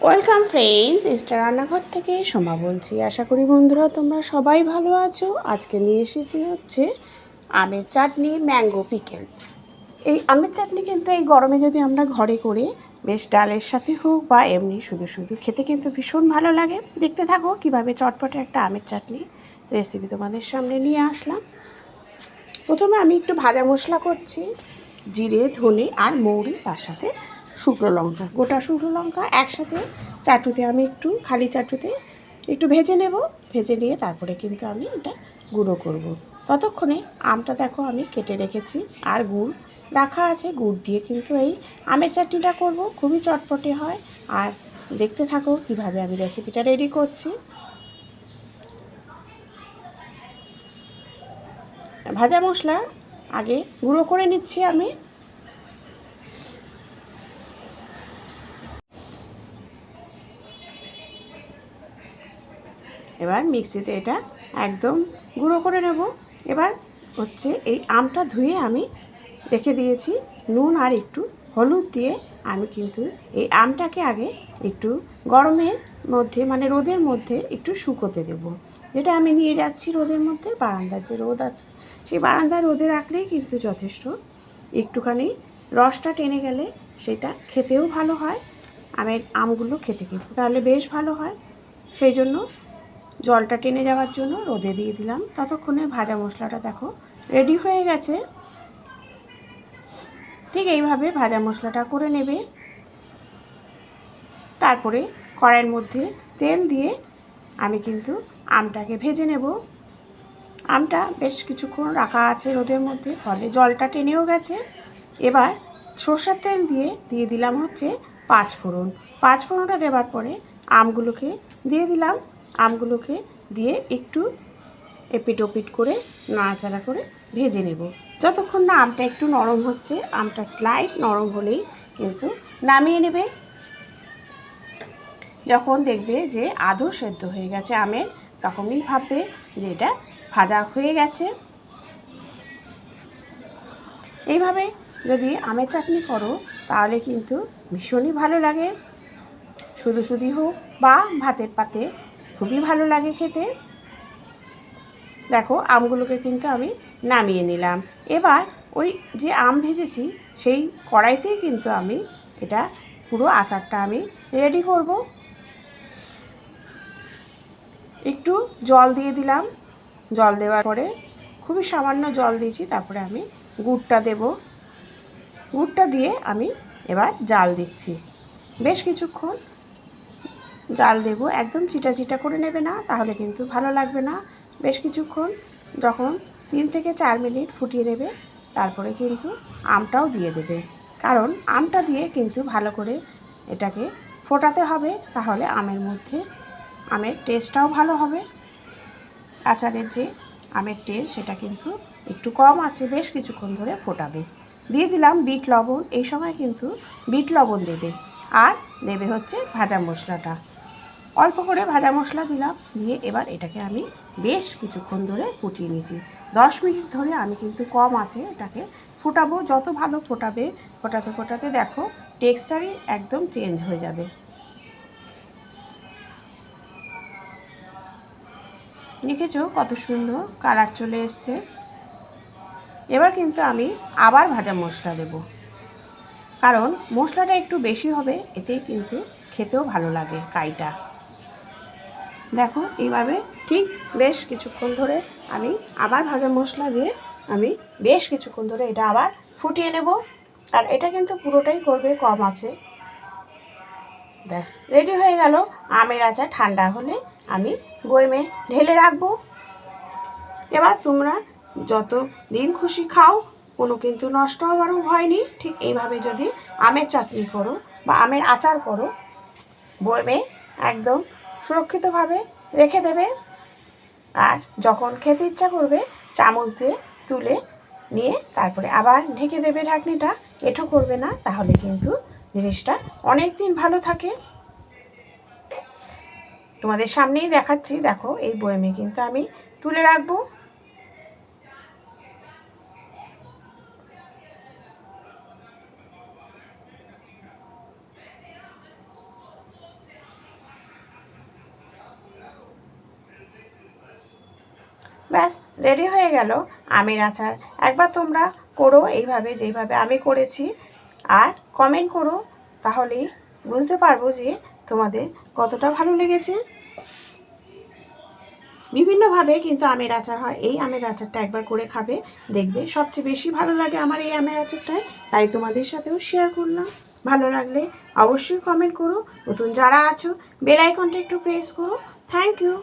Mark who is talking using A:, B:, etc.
A: Welcome friends, star রান্নাঘর থেকে সোমা বলছি। আশা করি বন্ধুরা তোমরা সবাই ভালো আছো। আজকে নিয়ে এসেছি হচ্ছে আমের চাটনি, ম্যাঙ্গো পিকেল। এই আমের চাটনি কিন্তু এই গরমে যদি আমরা ঘরে করে বেশ ডালের সাথে হোক বা এমনি শুধু শুধু খেতে কিন্তু ভীষণ ভালো লাগে। দেখতে থাকো কীভাবে চটপটে একটা আমের চাটনি রেসিপি তোমাদের সামনে নিয়ে আসলাম। প্রথমে আমি একটু ভাজা মশলা করছি, জিরে, ধনে আর মৌরি, তার সাথে শুকনো লঙ্কা, গোটা শুকনো লঙ্কা একসাথে চাটুতে আমি একটু খালি চাটুতে একটু ভেজে নেব। ভেজে নিয়ে তারপরে কিন্তু আমি এটা গুঁড়ো করব। ততক্ষণে আমটা দেখো আমি কেটে রেখেছি আর গুড় রাখা আছে। গুড় দিয়ে কিন্তু এই আমের চাটনিটা করব, খুবই চটপটে হয়। আর দেখতে থাকো কিভাবে আমি রেসিপিটা রেডি করছি। ভাজা মশলা আগে গুঁড়ো করে নিচ্ছি আমি। এবার মিক্সিতে এটা একদম গুঁড়ো করে নেব। এবার হচ্ছে এই আমটা ধুয়ে আমি রেখে দিয়েছি, নুন আর একটু হলুদ দিয়ে আমি কিন্তু এই আমটাকে আগে একটু গরমের মধ্যে মানে রোদের মধ্যে একটু শুকোতে দেব। যেটা আমি নিয়ে যাচ্ছি রোদের মধ্যে, বারান্দার যে রোদ আছে সেই বারান্দার রোদে রাখলেই কিন্তু যথেষ্ট। একটুখানি রসটা টেনে গেলে সেটা খেতেও ভালো হয়, আমগুলো খেতে কিন্তু তাহলে বেশ ভালো হয়। সেই জন্য জলটা টেনে যাওয়ার জন্য রোদে দিয়ে দিলাম। ততক্ষণে ভাজা মশলাটা দেখো রেডি হয়ে গেছে। ঠিক এইভাবে ভাজা মশলাটা করে নেবে। তারপরে কড়াইয়ের মধ্যে তেল দিয়ে আমি কিন্তু আমটাকে ভেজে নেব। আমটা বেশ কিছুক্ষণ রাখা আছে রোদের মধ্যে, ফলে জলটা টেনেও গেছে। এবার সর্ষের তেল দিয়ে দিলাম হচ্ছে পাঁচফোড়ন। পাঁচফোড়নটা দেওয়ার পরে আমগুলোকে দিয়ে দিলাম। আমগুলোকে দিয়ে একটু এপিট ওপিট করে নাড়াচাড়া করে ভেজে নেব যতক্ষণ না আমটা একটু নরম হচ্ছে। আমটা স্লাইড নরম হলেই কিন্তু নামিয়ে নেবে। যখন দেখবে যে আদৌ সেদ্ধ হয়ে গেছে আমের, তখনই ভাববে যে এটা ভাজা হয়ে গেছে। এইভাবে যদি আমের চাটনি করো তাহলে কিন্তু ভীষণই ভালো লাগে, শুধু শুধু হোক বা ভাতের পাতে খুবই ভালো লাগে খেতে। দেখো আমগুলোকে কিন্তু আমি নামিয়ে নিলাম। এবার ওই যে আম ভেজেছি সেই কড়াইতেই কিন্তু আমি এটা পুরো আচারটা আমি রেডি করব। একটু জল দিয়ে দিলাম। জল দেওয়ার পরে খুবই সামান্য জল দিয়েছি, তারপরে আমি গুড়টা দেব। গুড়টা দিয়ে আমি এবার জাল দিচ্ছি। বেশ কিছুক্ষণ জাল দেব, একদম চিটা চিটা করে নেবে না, তাহলে কিন্তু ভালো লাগবে না। বেশ কিছুক্ষণ যখন 3 থেকে 4 মিনিট ফুটিয়ে নেবে, তারপরে কিন্তু আমটাও দিয়ে দেবে। কারণ আমটা দিয়ে কিন্তু ভালো করে এটাকে ফোটাতে হবে, তাহলে আমের টেস্টটাও ভালো হবে। আচারের যে আমের টেস্ট সেটা কিন্তু একটু কম আছে, বেশ কিছুক্ষণ ধরে ফোটাবে। দিয়ে দিলাম বিট লবণ। এই সময় কিন্তু বিট লবণ দেবে। আর দেবে হচ্ছে ভাজা মশলাটা, অল্প করে ভাজা মশলা দিলাম। দিয়ে এবার এটাকে আমি বেশ কিছুক্ষণ ধরে ফুটিয়ে নিয়েছি। 10 মিনিট ধরে আমি কিন্তু কম আছে এটাকে ফোটাবো। যত ভালো ফোটাবে, ফোটাতে ফোটাতে দেখো টেক্সচারই একদম চেঞ্জ হয়ে যাবে। দেখেছো কত সুন্দর কালার চলে এসছে। এবার কিন্তু আমি আবার ভাজা মশলা দেব, কারণ মশলাটা একটু বেশি হবে, এতেই কিন্তু খেতেও ভালো লাগে কাইটা। দেখো এইভাবে ঠিক বেশ কিছুক্ষণ ধরে আমি আবার ভাজা মশলা দিয়ে আমি বেশ কিছুক্ষণ ধরে এটা আবার ফুটিয়ে নেব। আর এটা কিন্তু পুরোটাই করবে কম আছে। ব্যাস রেডি হয়ে গেল আমের আচার। ঠান্ডা হলে আমি বয়মে ঢেলে রাখবো। এবার তোমরা যত দিন খুশি খাও, কোনো কিন্তু নষ্ট হওয়ারও ভয় নেই। ঠিক এইভাবে যদি আমের চাটনি করো বা আমের আচার করো, বয়মে একদম সুরক্ষিতভাবে রেখে দেবে। আর যখন খেতে ইচ্ছা করবে চামচ দিয়ে তুলে নিয়ে তারপরে আবার ঢেকে দেবে ঢাকনিটা। এঁঠো করবে না, তাহলে কিন্তু জিনিসটা অনেক দিন ভালো থাকে। তোমাদের সামনেই দেখাচ্ছি, দেখো এই বয়মে কিন্তু আমি তুলে রাখবো। ব্যাস রেডি হয়ে গেল আমের আচার। একবার তোমরা করো এইভাবে, যেইভাবে আমি করেছি, আর কমেন্ট করো, তাহলেই বুঝতে পারবো যে তোমাদের কতটা ভালো লেগেছে। বিভিন্নভাবে কিন্তু আমের আচার হয়, এই আমের আচারটা একবার করে খাবে, দেখবে সবচেয়ে বেশি ভালো লাগে আমার এই আমের আচারটায়, তাই তোমাদের সাথেও শেয়ার করলাম। ভালো লাগলে অবশ্যই কমেন্ট করো, নতুন যারা আছো বেল আইকনটা একটু প্রেস করো। Thank you.